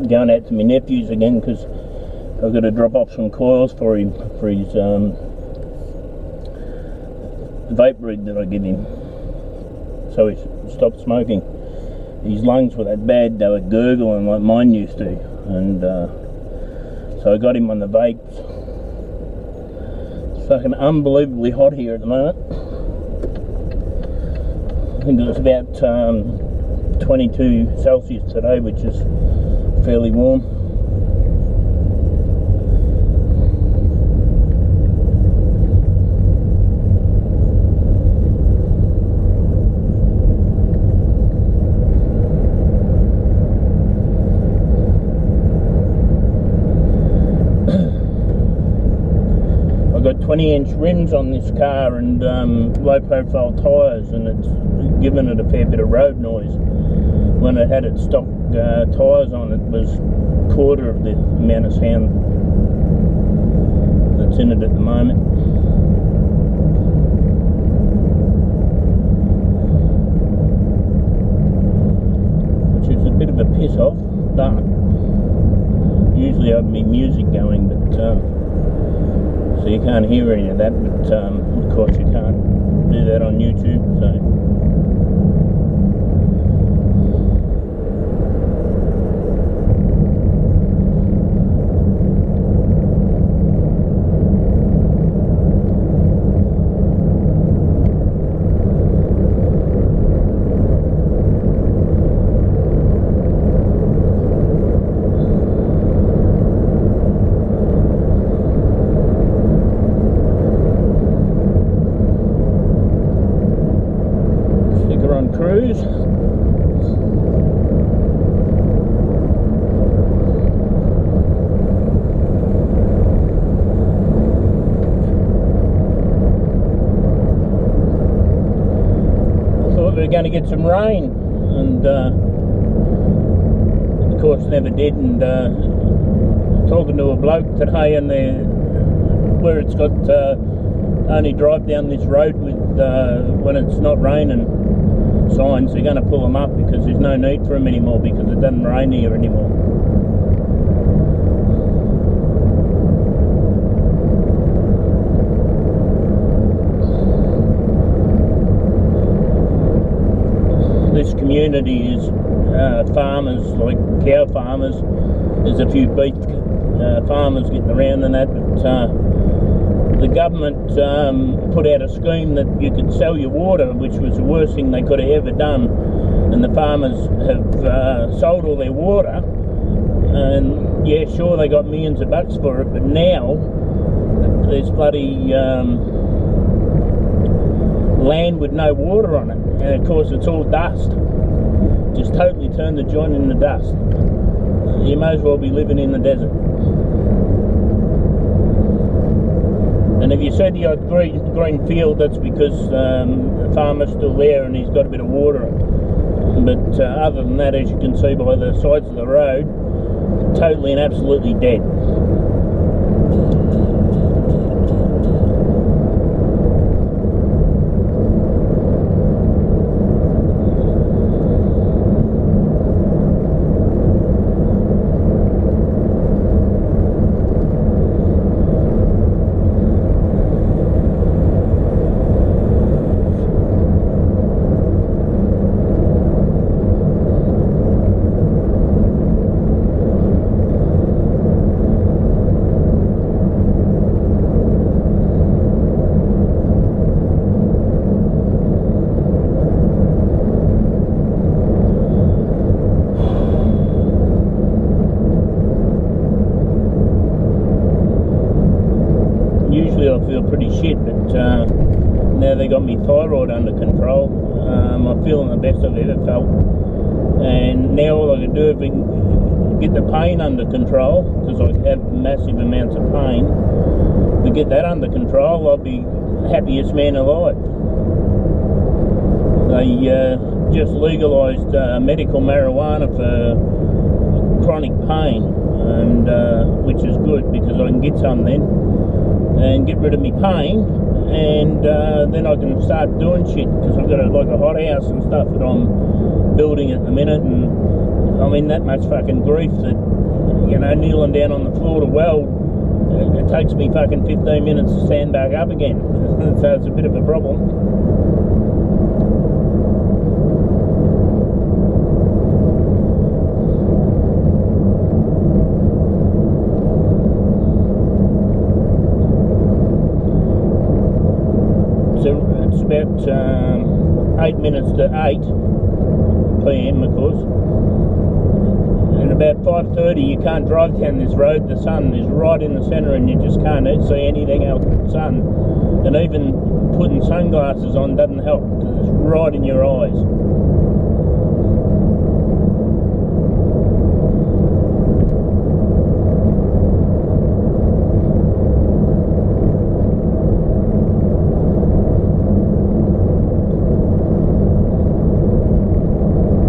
going out to my nephew's again because I've got to drop off some coils for him for his vape rig that I give him, so he stopped smoking. His lungs were that bad, they were gurgling like mine used to, and so I got him on the vapes. It's fucking unbelievably hot here at the moment. I think it was about 22 Celsius today, which is fairly warm. I've got 20-inch rims on this car and low profile tyres, and it's given it a fair bit of road noise. When it had its stock tyres on, it was a quarter of the amount of sound that's in it at the moment. Which is a bit of a piss off, but usually I have my music going, but so you can't hear any of that, but of course you can't do that on YouTube, so. Cruise. I thought we were going to get some rain, and of course never did. And talking to a bloke today, and where it's got only drive down this road with when it's not raining signs, they're going to pull them up because there's no need for them anymore because it doesn't rain here anymore. This community is farmers, like cow farmers. There's a few beef farmers getting around and that, but the government put out a scheme that you could sell your water, which was the worst thing they could have ever done, and the farmers have sold all their water, and yeah, sure, they got millions of bucks for it, but now there's bloody land with no water on it, and of course it's all dust. Just totally turned the joint into dust. You may as well be living in the desert. And if you see the odd green field, that's because the farmer's still there and he's got a bit of water. But other than that, as you can see by the sides of the road, totally and absolutely dead. I feel pretty shit, but now they got me thyroid under control. I'm feeling the best I've ever felt, and now all I can do, if we can get the pain under control, because I have massive amounts of pain, if we get that under control, I'll be the happiest man alive. They just legalised medical marijuana for chronic pain, and which is good because I can get some then and get rid of me pain, and then I can start doing shit, because I've got like a hot house and stuff that I'm building at the minute, and I'm in that much fucking grief that, you know, kneeling down on the floor to weld, it takes me fucking 15 minutes to stand back up again. So it's a bit of a problem. It's about 8 minutes to 8 PM, of course. And about 5:30 you can't drive down this road. The sun is right in the centre and you just can't see anything else but the sun. And even putting sunglasses on doesn't help because it's right in your eyes.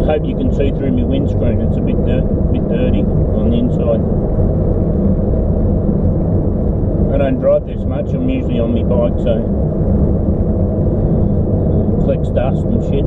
Hope you can see through my windscreen. It's a bit dirty on the inside. I don't drive this much. I'm usually on my bike, so it collects dust and shit.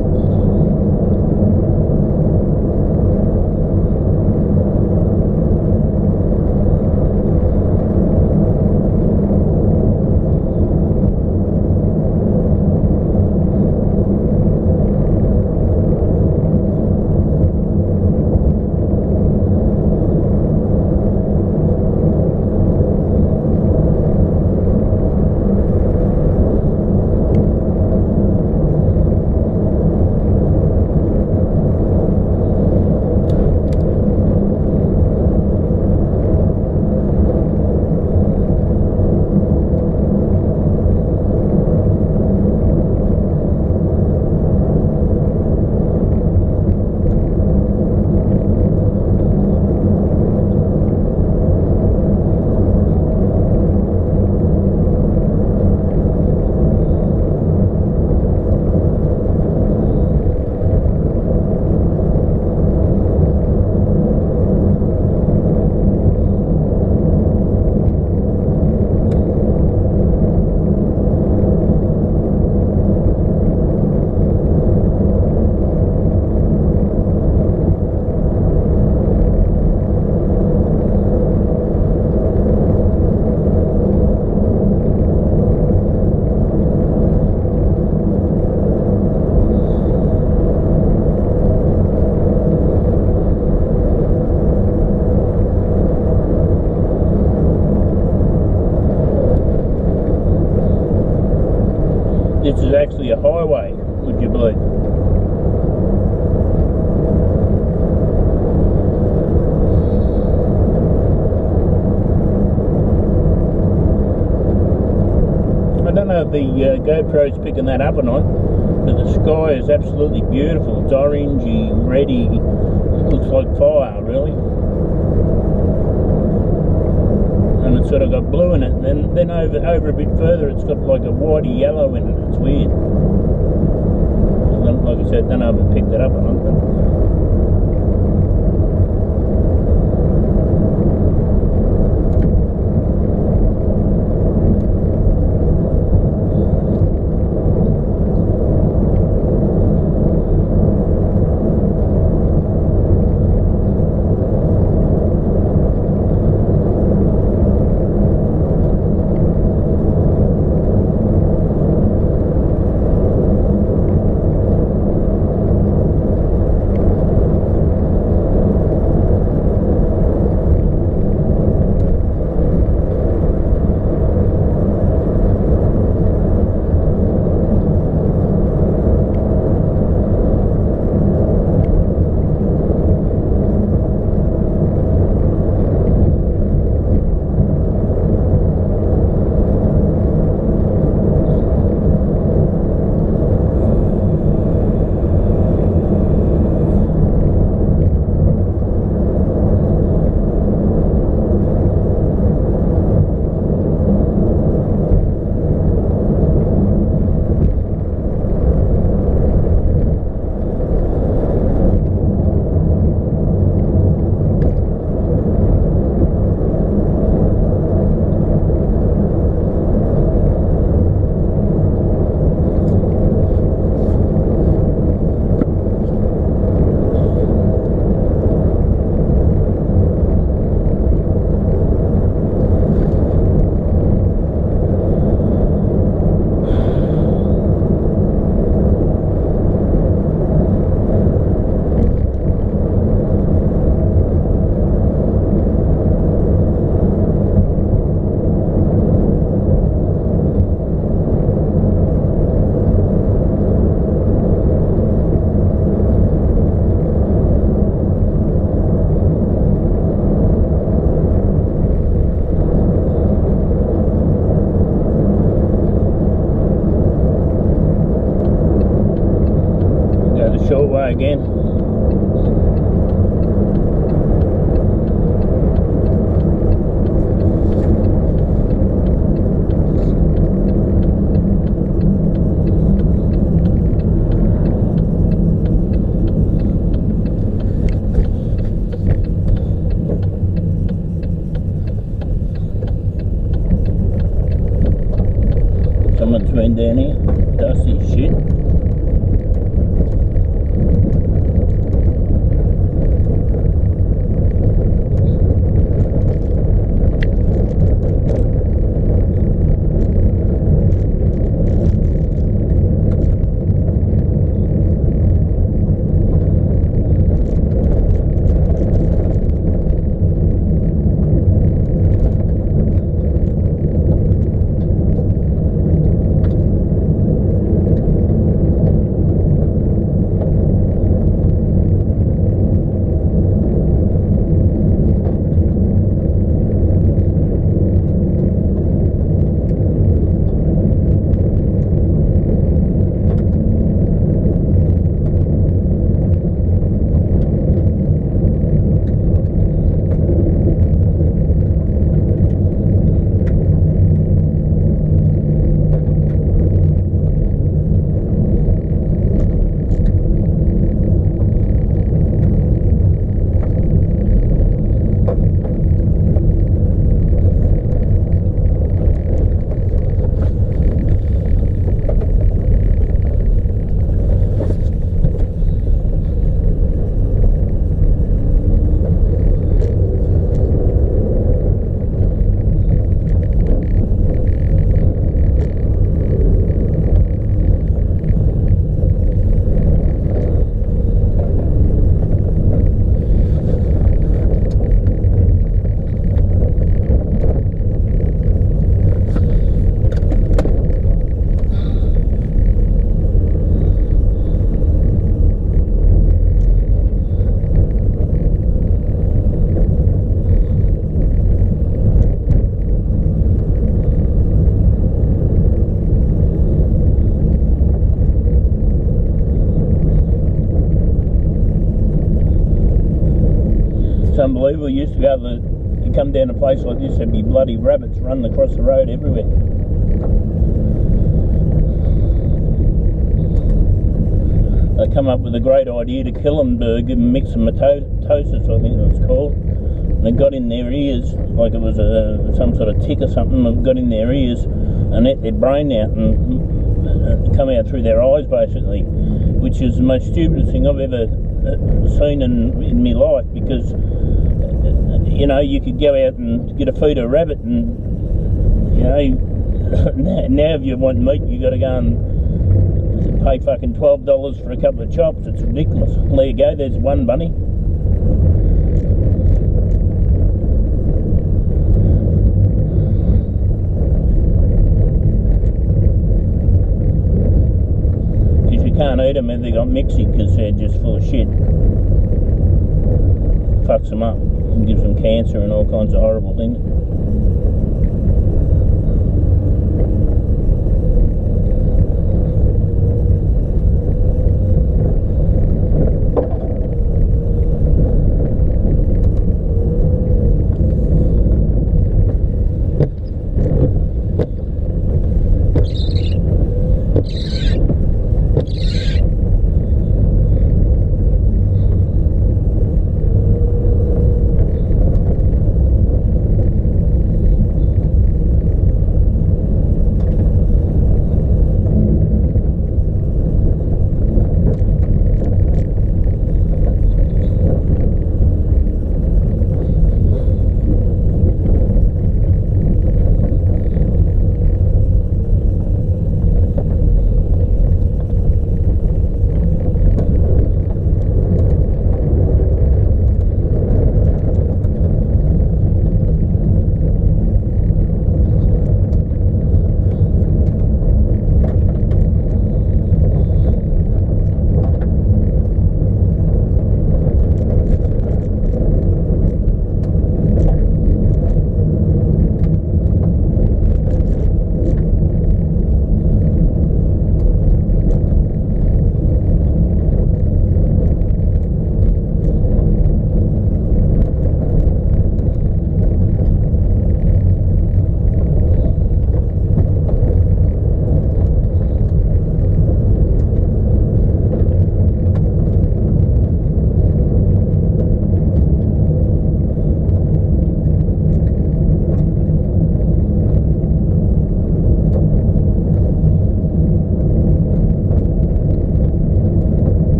This is actually a highway, would you believe? I don't know if the GoPro's picking that up or not, but the sky is absolutely beautiful. It's orangey, reddy, it looks like fire, really. And it's sort of got blue in it, and then over a bit further it's got like a whitey yellow in it. It's weird. Like I said, I don't know if it picked it up or not, but been down here. Dusty as shit. It's unbelievable. You used to be able to, you come down a place like this, there'd be bloody rabbits running across the road everywhere. They come up with a great idea to kill them, to give them myxomatosis, I think it was called. And they got in their ears, like it was some sort of tick or something, and got in their ears and ate their brain out and come out through their eyes basically, which is the most stupidest thing I've ever seen in my life, because you know, you could go out and get a feed of rabbit, and you know, now if you want meat you got to go and pay fucking $12 for a couple of chops. It's ridiculous. There you go, there's one bunny. Because you can't eat them if they got ecig, because they're just full of shit. Fucks them up and gives them cancer and all kinds of horrible things.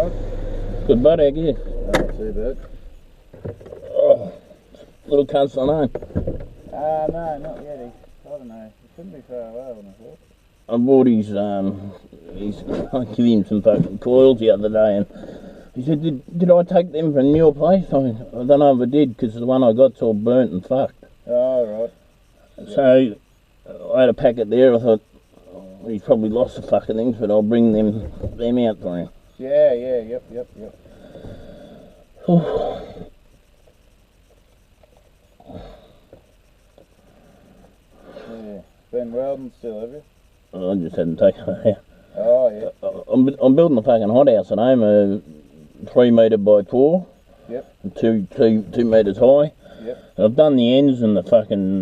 Rod? Good bud, egg, yeah. Not too bad. Oh, little cunt's on home. No, not yet. I don't know. It shouldn't be far away, I thought. I bought his, I gave him some fucking coils the other day, and he said, did I take them from your place? I don't know if I did, because the one I got's all burnt and fucked. Oh, right. So, I had a packet there. I thought, he's probably lost the fucking things, but I'll bring them out for him. Yeah, yep. Yeah. Been welding still, have you? I just hadn't taken it out. Oh, yeah. I'm building a fucking hothouse at home, 3 metre by 4. Yep. And 2 metres high. Yep. And I've done the ends and the fucking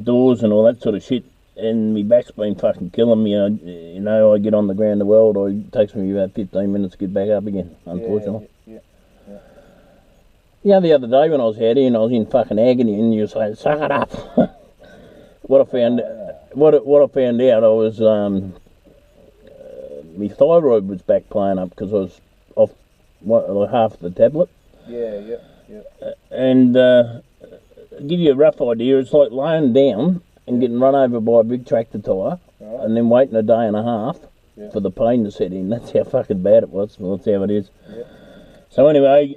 doors and all that sort of shit, and my back's been fucking killing me. You know, I get on the ground to weld, it takes me about 15 minutes to get back up again, unfortunately. Yeah. Yeah, the other day when I was out here and I was in fucking agony, and you were saying, suck it up. What I found out, I was, my thyroid was back playing up because I was off like half of the tablet. Yeah. And give you a rough idea, it's like laying down and getting run over by a big tractor tyre, and then waiting a day and a half for the pain to set in. That's how fucking bad it was. Well, that's how it is. Yeah. So anyway,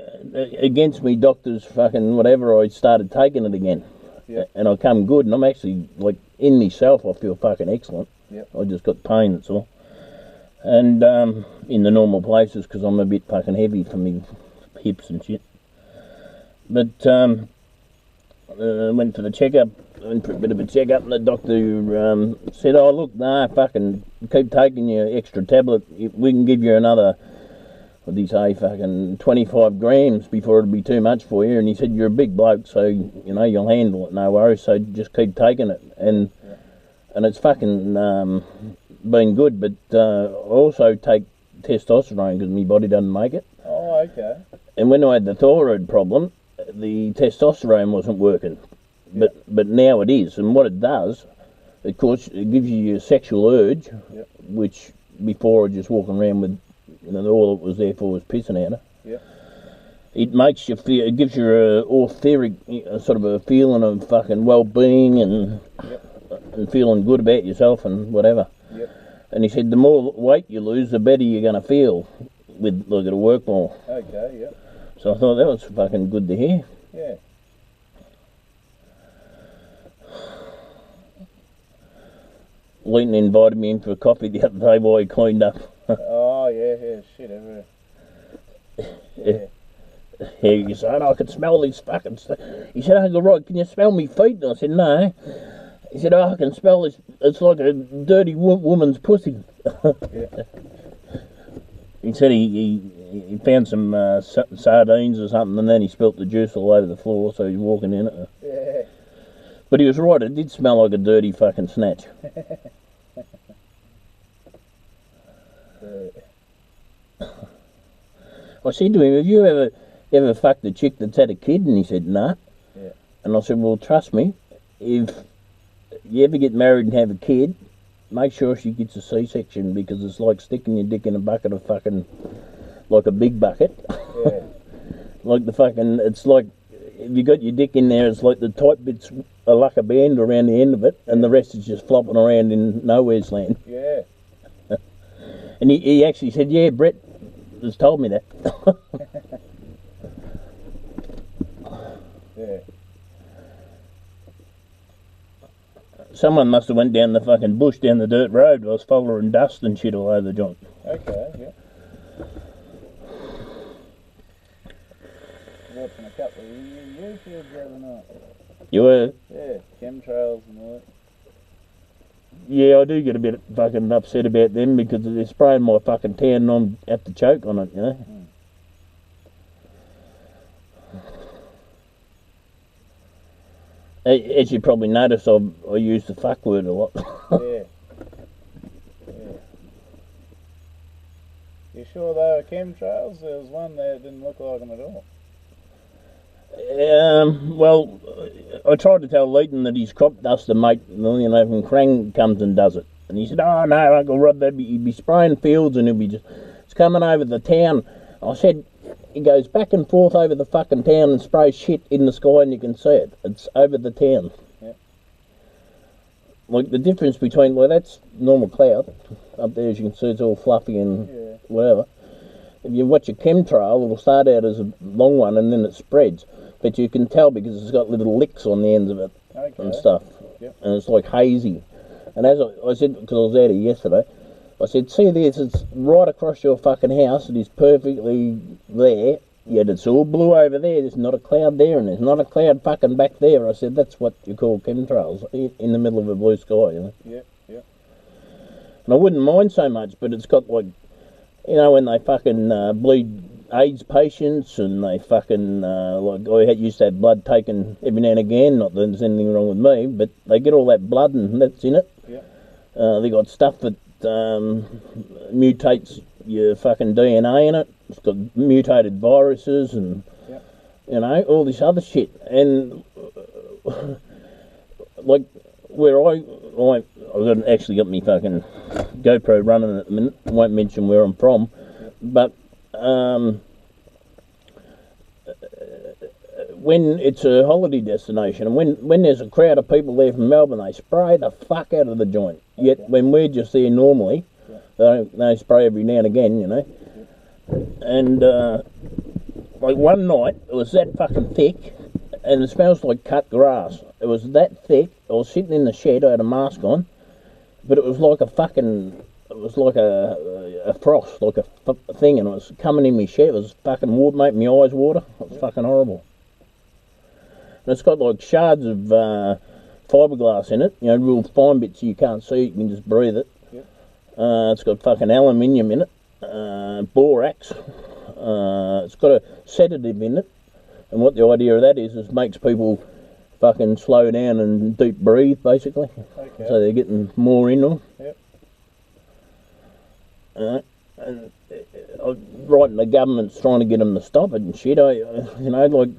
against me doctor's fucking whatever, I started taking it again. Yeah. And I come good, and I'm actually, like, in myself, I feel fucking excellent. Yeah. I just got pain, that's all. And in the normal places, because I'm a bit fucking heavy for me hips and shit. But went for the checkup, went for a bit of a checkup, and the doctor said, oh, look, nah, fucking keep taking your extra tablet. We can give you another, what did he say, fucking 25 grams before it'll be too much for you. And he said, you're a big bloke, so, you know, you'll handle it, no worries, so just keep taking it. And it's fucking been good, but I also take testosterone because my body doesn't make it. Oh, okay. And when I had the thyroid problem, the testosterone wasn't working, but now it is. And what it does, of course, it gives you a sexual urge, which before I just walking around with, you know, all it was there for was pissing at her. It makes you feel, it gives you a authoric, sort of a feeling of fucking well-being and feeling good about yourself and whatever. And he said the more weight you lose, the better you're going to feel with, like, it'll work more. Okay, So I thought that was fucking good to hear. Yeah. Leaton invited me in for a coffee the other day while he cleaned up. Oh, yeah, shit everywhere. Yeah, he said, I could smell these fucking stuff. He said, Uncle Rod, can you smell me feet? And I said, no. He said, I can smell this. It's like a dirty woman's pussy. He said he found some sardines or something, and then he spilt the juice all over the floor, so he's walking in it. Yeah. But he was right, it did smell like a dirty fucking snatch. I said to him, have you ever fucked a chick that's had a kid? And he said, nah. Yeah. And I said, well, trust me, if you ever get married and have a kid, make sure she gets a C-section, because it's like sticking your dick in a bucket of fucking, like a big bucket. Yeah. Like the fucking, it's like, if you got your dick in there, it's like the tight bit's a lucker band around the end of it, and the rest is just flopping around in nowhere's land. Yeah. And he actually said, yeah, Brett has told me that. Yeah. Someone must have went down the fucking bush, down the dirt road. I was following dust and shit all over the joint. Okay, yeah. Watching a couple of YouTubes the other night. You were? Yeah, chemtrails and all that. Yeah, I do get a bit fucking upset about them because they're spraying my fucking town and I'm have to choke on it, you know. As you probably noticed, I use the fuck word a lot. Yeah. You sure they were chemtrails? There was one there that didn't look like them at all. Well, I tried to tell Leaton that his crop duster mate, you know, from Krang comes and does it. And he said, oh no, Uncle Rod, he'd be spraying fields and he'll be just, it's coming over the town I said, he goes back and forth over the fucking town and sprays shit in the sky and you can see it. It's over the town. Yep. Like the difference between, well, that's normal cloud. Up there, as you can see, it's all fluffy and whatever. If you watch a chemtrail, it'll start out as a long one and then it spreads. But you can tell because it's got little licks on the ends of it and stuff. Yep. And it's like hazy. And as I said, because I was out here yesterday, I said, see this, it's right across your fucking house. It is perfectly there, yet it's all blue over there. There's not a cloud there and there's not a cloud fucking back there. I said, that's what you call chemtrails, in the middle of a blue sky, you know. Yep, yep. And I wouldn't mind so much, but it's got like, you know, when they fucking bleed AIDS patients and they fucking, like I used to have blood taken every now and again, not that there's anything wrong with me, but they get all that blood and that's in it. Yep. They got stuff that mutates your fucking DNA in it. It's got mutated viruses and, you know, all this other shit. And, like, where I've actually got me fucking GoPro running at the minute. I won't mention where I'm from, but when it's a holiday destination and when there's a crowd of people there from Melbourne, they spray the fuck out of the joint. Yet when we're just there normally, they spray every now and again, you know. And like one night, it was that fucking thick, and it smells like cut grass. It was that thick. I was sitting in the shed. I had a mask on, but it was like a fucking. It was like a frost, like a thing, and it was coming in my shed. It was fucking water, making my eyes water. It was fucking horrible. And it's got like shards of fiberglass in it, you know, real fine bits you can't see, you can just breathe it. Yep. It's got fucking aluminium in it, borax. It's got a sedative in it, and what the idea of that is makes people fucking slow down and deep breathe, basically. Okay. So they're getting more in them. Yep. And right, the government's trying to get them to stop it and shit. You know, like,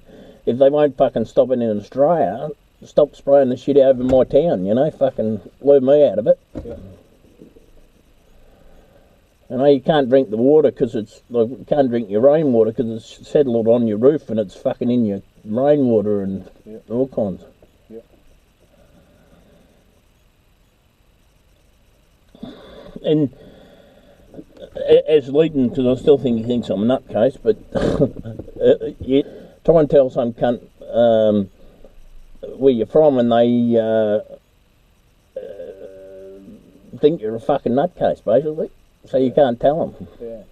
if they won't fucking stop it in Australia, stop spraying the shit over my town, you know, fucking leave me out of it. Yeah. You know, you can't drink the water because it's, like, you can't drink your rainwater because it's settled on your roof and it's fucking in your rainwater and all kinds. Yeah. And as leaton, because I still think he thinks I'm a nutcase, but you try and tell some cunt where you're from and they think you're a fucking nutcase, basically. So you can't tell them. Yeah.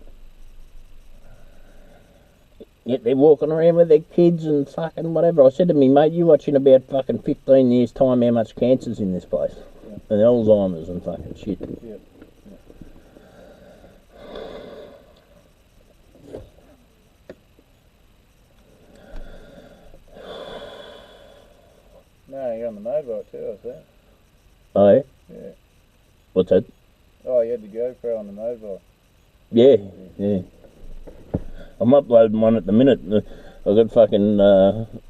Yet they're walking around with their kids and fucking whatever. I said to me, mate, you watch in about fucking 15 years' time how much cancer's in this place. Yeah. And Alzheimer's and fucking shit. Yeah. No, you're on the motorbike too, I see. Oh, yeah? Yeah. What's that? Oh, you had the GoPro on the motorbike. Yeah, yeah. I'm uploading one at the minute. I've got fucking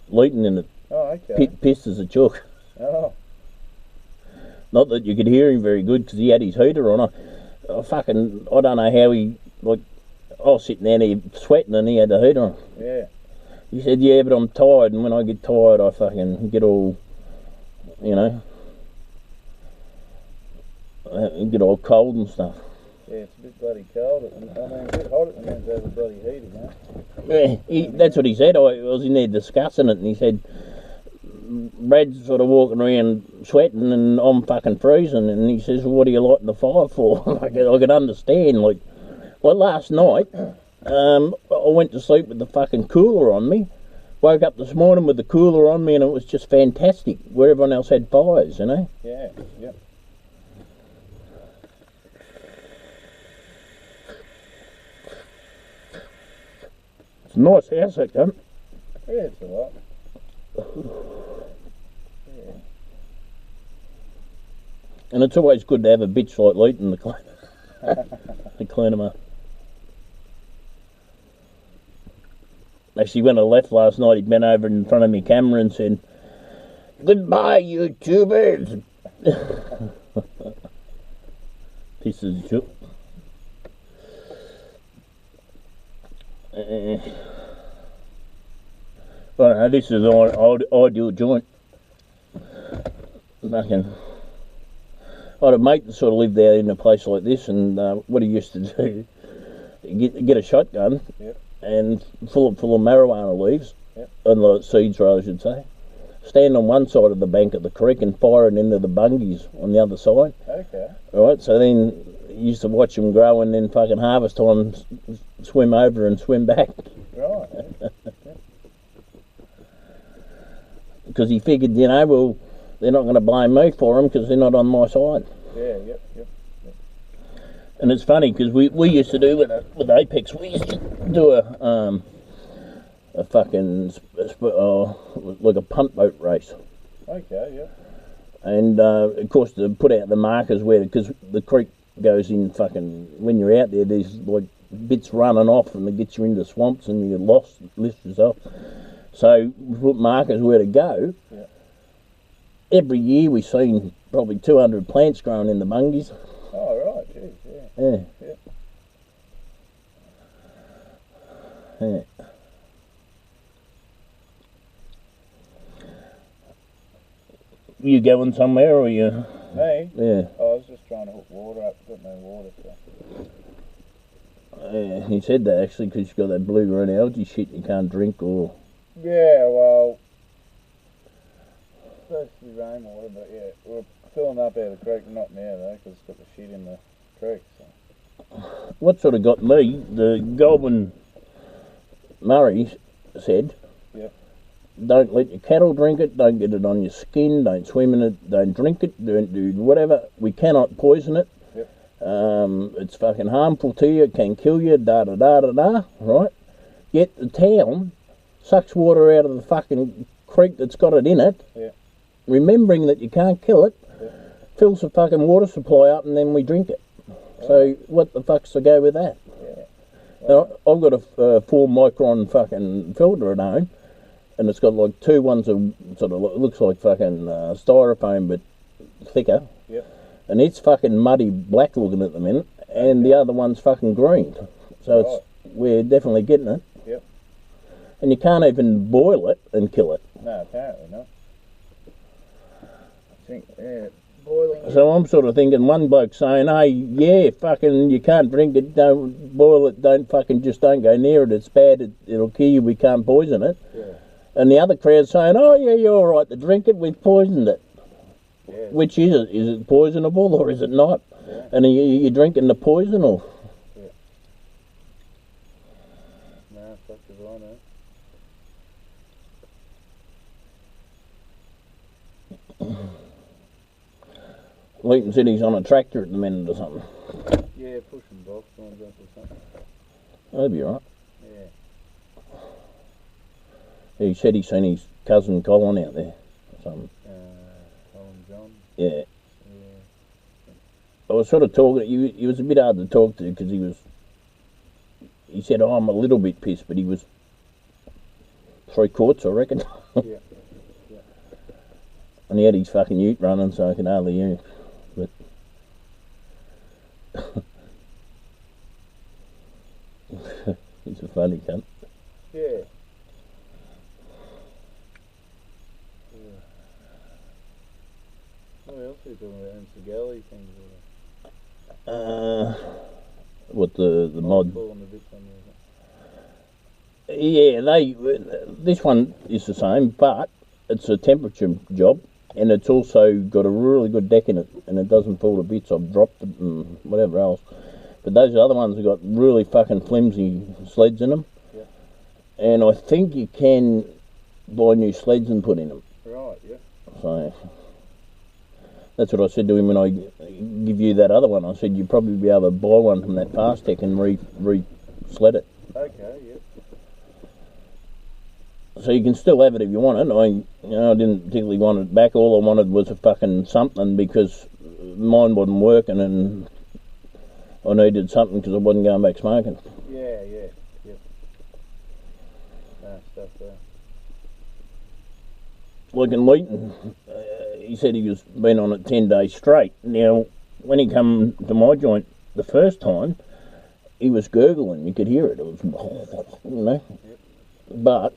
leaton in it. Oh, okay. Pissed as a chook. Oh. Not that you could hear him very good because he had his heater on. I don't know how he, like, I was sitting there sweating and he had the heater on. Yeah. He said, yeah, but I'm tired, and when I get tired I fucking get all, you know, I get all cold and stuff. Yeah, it's a bit bloody cold. I mean, a bit hot at the minute to have a bloody heater, man. Yeah, that's what he said. I was in there discussing it, and he said, Brad's sort of walking around sweating, and I'm fucking freezing. And he says, well, what are you lighting the fire for? I could understand. Like last night, I went to sleep with the fucking cooler on me. Woke up this morning with the cooler on me, and it was just fantastic. Where everyone else had fires, you know. Yeah. Yep. It's a nice house, that cunt. Yeah, it's alright. Yeah. And it's always good to have a bitch like Leaton to clean them up. Actually, when I left last night, he bent over in front of me camera and said, "Goodbye, YouTubers." Pieces of shit. But no, this is an ideal joint. Fucking, I had a mate that sort of lived there in a place like this, and what he used to do, get a shotgun, yep, and full of marijuana leaves, yep, and seeds, rather, I should say. Stand on one side of the bank of the creek and fire it into the bungies on the other side. okay. Right, so then you used to watch them grow, and then fucking harvest time, swim over and swim back. Right. Because he figured, you know, well, they're not going to blame me for them because they're not on my side. Yeah, yep, yep. And it's funny because we used to do with Apex, we used to do a fucking like a punt boat race. Okay, yep. And of course to put out the markers where, because the creek goes in fucking, when you're out there, there's like bits running off and it gets you into swamps and you lost yourself. So we put markers where to go. Yeah. Every year we've seen probably 200 plants growing in the bungies. Oh, right, geez, yeah. Yeah. Yeah. Yeah. You going somewhere or you? Me? Yeah. I was just trying to hook water up, got no water, so. Yeah, he said that actually because you've got that blue-green algae shit you can't drink or... Yeah, well, it's supposed to be rainwater, but yeah, we're filling up out of the creek, not now though, because it's got the shit in the creek, so. What sort of got me, the Goulburn Murray said, Yep. don't let your cattle drink it, don't get it on your skin, don't swim in it, don't drink it, don't do whatever. We cannot poison it. Yep. It's fucking harmful to you, it can kill you, da-da-da-da-da, right? Yet the town sucks water out of the fucking creek that's got it in it, yeah, remembering that you can't kill it, yeah, fills the fucking water supply up and then we drink it. So what the fuck's to go with that? yeah. Now, I've got a 4 micron fucking filter at home, and it's got like 2 ones that sort of looks like fucking styrofoam but thicker. Yep. And it's fucking muddy black looking at the minute, and the other one's fucking green. So it's, we're definitely getting it. Yep. And you can't even boil it and kill it. No, apparently not. I think, yeah, boiling. So I'm sort of thinking, one bloke saying, hey, yeah, fucking, you can't drink it, don't boil it, don't go near it, it's bad, it'll kill you, we can't poison it. Yeah. And the other crowd saying, oh yeah, you're all right to drink it, we've poisoned it. Yeah. Which is it? Is it poisonable or is it not? Yeah. And are you drinking the poison or? Yeah. No, fuck if I know. Leaton said he's on a tractor at the minute or something. Yeah, pushing box lines up or something. That'd be all right. Yeah. He said he's seen his cousin Colin out there or something. Colin John. Yeah. Yeah. I was sort of talking, he was a bit hard to talk to because he said, oh, I'm a little bit pissed, but he was 3 quarts, I reckon. Yeah. Yeah. And he had his fucking ute running, so I could hardly hear him. But he's a funny cunt. Yeah. Yeah. What else are you talking about? And galley things or What the mod? pulling the bits on there. Yeah, this one is the same, but it's a temperature job, and it's also got a really good deck in it, and it doesn't fall to bits. I've dropped it and whatever else. But those other ones have got really fucking flimsy sleds in them. Yeah. And I think you can buy new sleds and put in them. Right, yeah. So that's what I said to him when I give you that other one. I said you'd probably be able to buy one from that Fast Tech and re-sled it. Okay, yeah. So you can still have it if you want it. I didn't particularly want it back. All I wanted was a fucking something because mine wasn't working and I needed something because I wasn't going back smoking. Yeah, yeah, yeah. No, stuff there. Like in Leaton, he said he was been on it 10 days straight. Now, when he come to my joint the first time, he was gurgling. You could hear it. It was, you know. Yep. But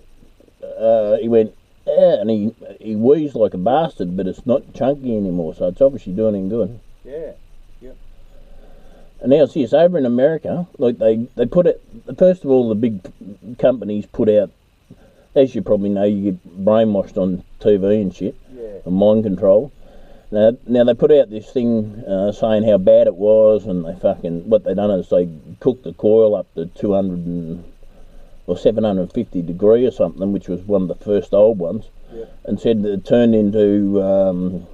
he went, and he wheezed like a bastard, but it's not chunky anymore, so it's obviously doing him good. Yeah. Yep. And now see, it's over in America. Like they put it. First of all, the big companies put out, as you probably know, you get brainwashed on TV and shit, and mind control. Now they put out this thing saying how bad it was, and what they done is they cooked the coil up to 200 or 750 degree or something, which was one of the first old ones, and said that it turned into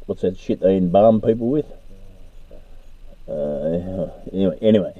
what's that shit they embalm people with? Anyway,